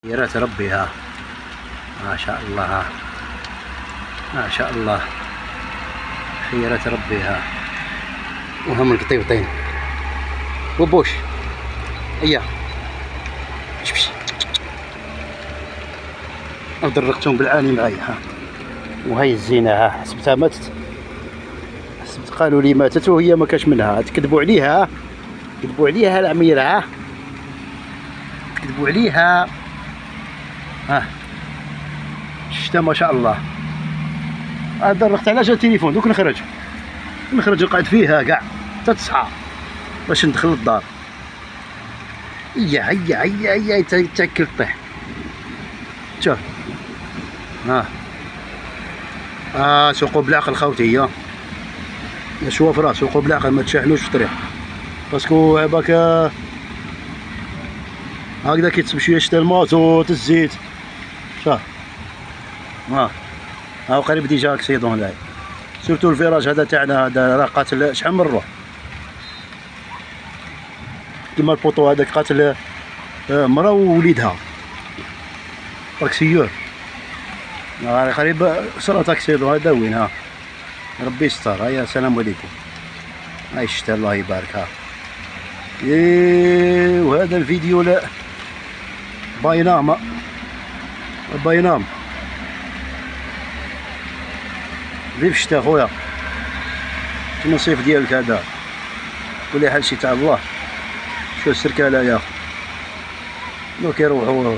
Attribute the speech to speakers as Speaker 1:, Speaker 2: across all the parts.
Speaker 1: خيرات ربي ها، ما شاء الله ها، ما شاء الله، خيرات ربي ها. وهم القطيوطين وبوش هيا شبش درقتهم بالعاني معايا ها. وهي الزينة ها، حسبتها ماتت، حسبت قالوا لي ماتت وهي ما كاش منها. تكذبوا عليها، تكذبوا عليها العميرة ها، تكذبوا عليها ها. شتا ما شاء الله. درقت على جا التليفون دوك نخرج نقعد فيها كاع حتى تصحى باش ندخل للدار. هيا هيا هيا هيا تاكل طيح. شوف سوقوا بالعقل خوتي يا شوفرا، سوقوا بالعقل ما تشاحنوش في الطريق باسكو هباك هكذا كيتسب شويه شتا المازوت الزيت. شوف ها قريب ديجا اكسيدون لاي، سورتو الفيراج هذا تاعنا هذا راه قاتل شحال من روح. كيما البوطو هذاك قاتل مرا ووليدها طاكسيور، قريب صرات اكسيدون هذا وين ها. ربي يستر. هيا السلام عليكم. هاي الشتا الله يبارك ها. وهذا الفيديو لا باينام باينام في الشتا خويا، كيما الصيف ديالك هذا كل حال شي تاع الله. شو السركالة يا دوك يروحوا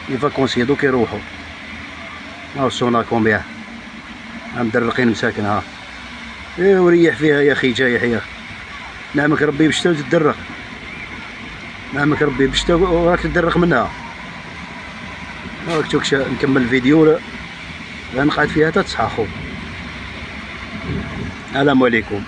Speaker 1: لي فاكونسي دوك يروحوا. هاو السونا كومبيان مدرقين مساكن ها. وريح فيها يا اخي جايح يا نعمك ربي باش تدرق، نعمك ربي باش راك تدرق منها. هاك توك نكمل الفيديو لا نقعد فيها حتى تصحى خو. السلام عليكم.